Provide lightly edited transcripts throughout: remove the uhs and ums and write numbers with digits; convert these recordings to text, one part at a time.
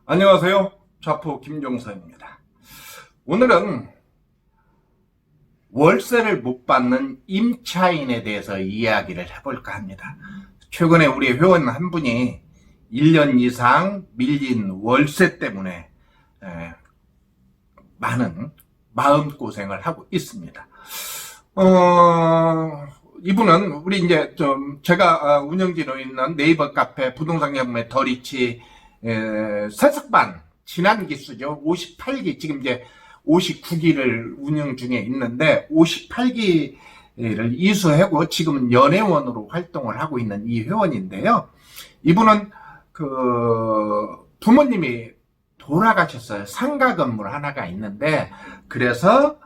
안녕하세요. 좌포 김종서입니다. 오늘은 월세를 못 받는 임차인에 대해서 이야기를 해볼까 합니다. 최근에 우리 회원 한 분이 1년 이상 밀린 월세 때문에 많은 마음고생을 하고 있습니다. 이분은 우리 이제 제가 운영진으로 있는 네이버 카페 부동산 경매 더리치 세석반 지난 기수죠. 58기 지금 이제 59기를 운영 중에 있는데 58기를 이수하고 지금은 연회원으로 활동을 하고 있는 이 회원인데요. 이분은 부모님이 돌아가셨어요. 상가 건물 하나가 있는데 그래서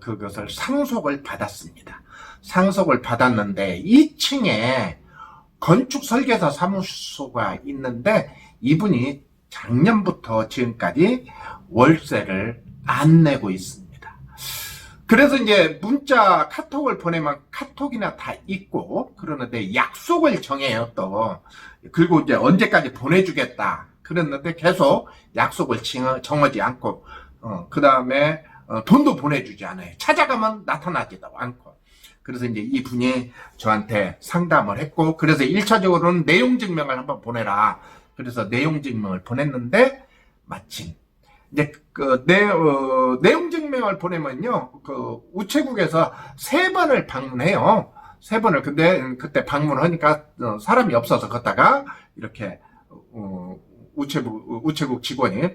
그것을 상속을 받았습니다. 상속을 받았는데 2층에 건축 설계사 사무소가 있는데 이분이 작년부터 지금까지 월세를 안 내고 있습니다. 그래서 이제 문자 카톡을 보내면 카톡이나 다 있고 그러는데 약속을 정해요 또. 그리고 이제 언제까지 보내주겠다 그랬는데 계속 약속을 정하지 않고 그 다음에 돈도 보내주지 않아요. 찾아가면 나타나지도 않고. 그래서 이제 이분이 저한테 상담을 했고 그래서 1차적으로는 내용 증명을 한번 보내라. 그래서 내용 증명을 보냈는데 마침 이제 내용 증명을 보내면요 우체국에서 3번을 방문해요. 3번을 근데 그때 방문하니까 사람이 없어서 걷다가 이렇게 우체국 직원이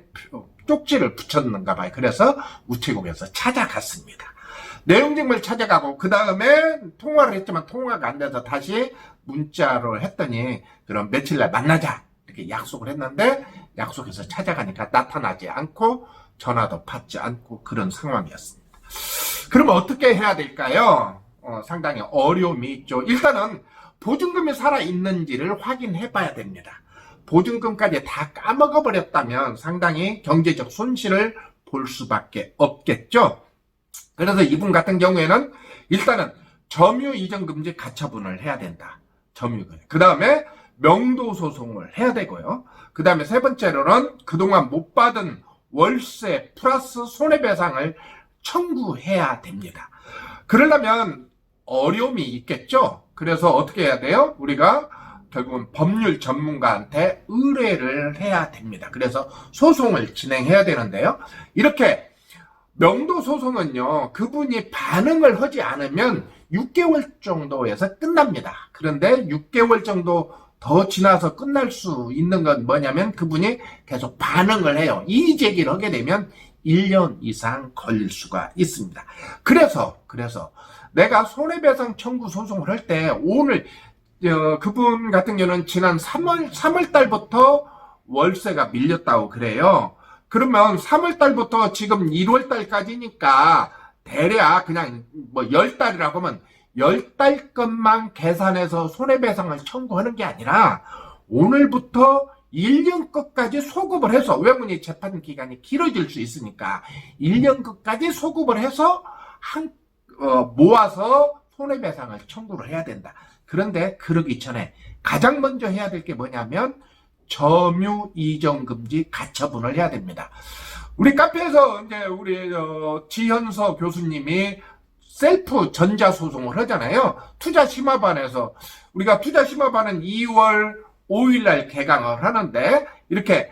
쪽지를 붙였는가 봐요. 그래서 우체국에서 찾아갔습니다. 내용 증명을 찾아가고 그 다음에 통화를 했지만 통화가 안 돼서 다시 문자로 했더니 그럼 며칠날 만나자 이렇게 약속을 했는데 약속해서 찾아가니까 나타나지 않고 전화도 받지 않고 그런 상황이었습니다. 그러면 어떻게 해야 될까요? 상당히 어려움이 있죠. 일단은 보증금이 살아있는지를 확인해 봐야 됩니다. 보증금까지 다 까먹어 버렸다면 상당히 경제적 손실을 볼 수밖에 없겠죠. 그래서 이분 같은 경우에는 일단은 점유 이전 금지 가처분을 해야 된다. 그 다음에 명도 소송을 해야 되고요. 그 다음에 세 번째로는 그동안 못 받은 월세 플러스 손해배상을 청구해야 됩니다. 그러려면 어려움이 있겠죠. 그래서 어떻게 해야 돼요? 우리가 결국은 법률 전문가한테 의뢰를 해야 됩니다. 그래서 소송을 진행해야 되는데요. 이렇게 명도 소송은요, 그분이 반응을 하지 않으면 6개월 정도에서 끝납니다. 그런데 6개월 정도 더 지나서 끝날 수 있는 건 뭐냐면 그분이 계속 반응을 해요. 이의 제기를 하게 되면 1년 이상 걸릴 수가 있습니다. 그래서 내가 손해배상 청구 소송을 할 때 오늘 그분 같은 경우는 지난 3월 달부터 월세가 밀렸다고 그래요. 그러면 3월 달부터 지금 1월 달까지니까 대략 그냥 뭐 10달이라고 하면 10달 것만 계산해서 손해배상을 청구하는 게 아니라 오늘부터 1년 것까지 소급을 해서 외국인 재판 기간이 길어질 수 있으니까 1년 것까지 소급을 해서 모아서 손해배상을 청구를 해야 된다. 그런데 그러기 전에 가장 먼저 해야 될 게 뭐냐면 점유 이전 금지 가처분을 해야 됩니다. 우리 카페에서 이제 우리 지현서 교수님이 셀프 전자소송을 하잖아요. 투자심화반에서 우리가 투자심화반은 2월 5일날 개강을 하는데 이렇게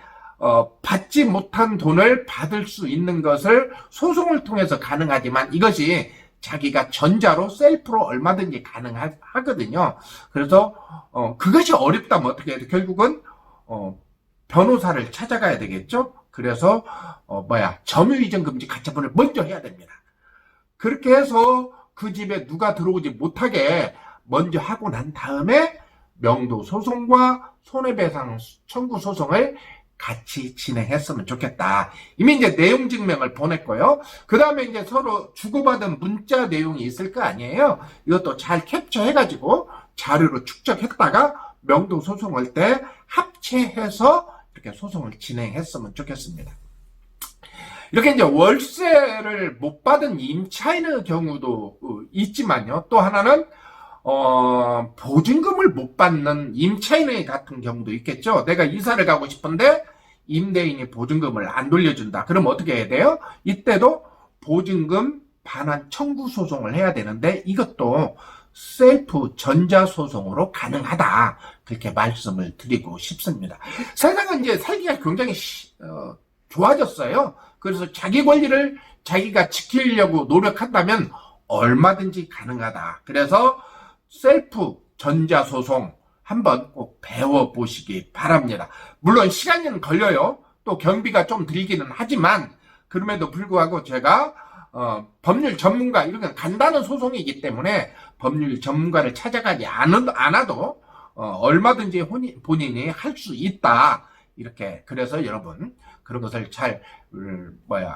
받지 못한 돈을 받을 수 있는 것을 소송을 통해서 가능하지만 이것이 자기가 전자로 셀프로 얼마든지 가능하거든요. 그래서 그것이 어렵다면 어떻게 해야 돼? 결국은 변호사를 찾아가야 되겠죠. 그래서 점유 이전 금지 가처분을 먼저 해야 됩니다. 그렇게 해서 그 집에 누가 들어오지 못하게 먼저 하고 난 다음에 명도 소송과 손해배상 청구 소송을 같이 진행했으면 좋겠다. 이미 이제 내용 증명을 보냈고요. 그 다음에 이제 서로 주고받은 문자 내용이 있을 거 아니에요. 이것도 잘 캡처해가지고 자료로 축적했다가 명도 소송할 때 합체해서 이렇게 소송을 진행했으면 좋겠습니다. 이렇게 이제 월세를 못 받은 임차인의 경우도 있지만요. 또 하나는 보증금을 못 받는 임차인의 같은 경우도 있겠죠. 내가 이사를 가고 싶은데 임대인이 보증금을 안 돌려준다. 그럼 어떻게 해야 돼요? 이때도 보증금 반환 청구 소송을 해야 되는데 이것도 셀프 전자소송으로 가능하다. 그렇게 말씀을 드리고 싶습니다. 세상은 이제 살기가 굉장히 좋아졌어요. 그래서 자기 권리를 자기가 지키려고 노력한다면 얼마든지 가능하다. 그래서 셀프 전자소송 한번 꼭 배워보시기 바랍니다. 물론 시간은 걸려요. 또 경비가 좀 들기는 하지만 그럼에도 불구하고 제가 법률 전문가, 이런 건 간단한 소송이기 때문에 법률 전문가를 찾아가지 않아도 얼마든지 본인이 할 수 있다. 이렇게. 그래서 여러분 그런 것을 잘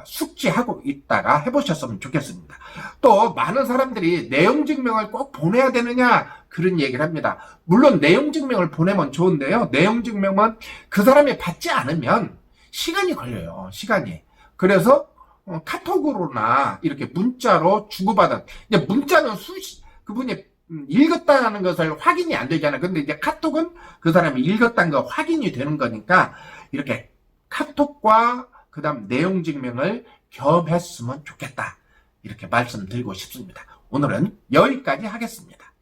숙지하고 있다가 해보셨으면 좋겠습니다. 또 많은 사람들이 내용 증명을 꼭 보내야 되느냐 그런 얘기를 합니다. 물론 내용 증명을 보내면 좋은데요. 내용 증명은 그 사람이 받지 않으면 시간이 걸려요. 시간이. 그래서 카톡으로나 이렇게 문자로 주고받은, 이제 문자는 그분이 읽었다는 것을 확인이 안 되잖아요. 근데 이제 카톡은 그 사람이 읽었다는 거 확인이 되는 거니까 이렇게 카톡과 그 다음 내용 증명을 겸했으면 좋겠다. 이렇게 말씀드리고 싶습니다. 오늘은 여기까지 하겠습니다.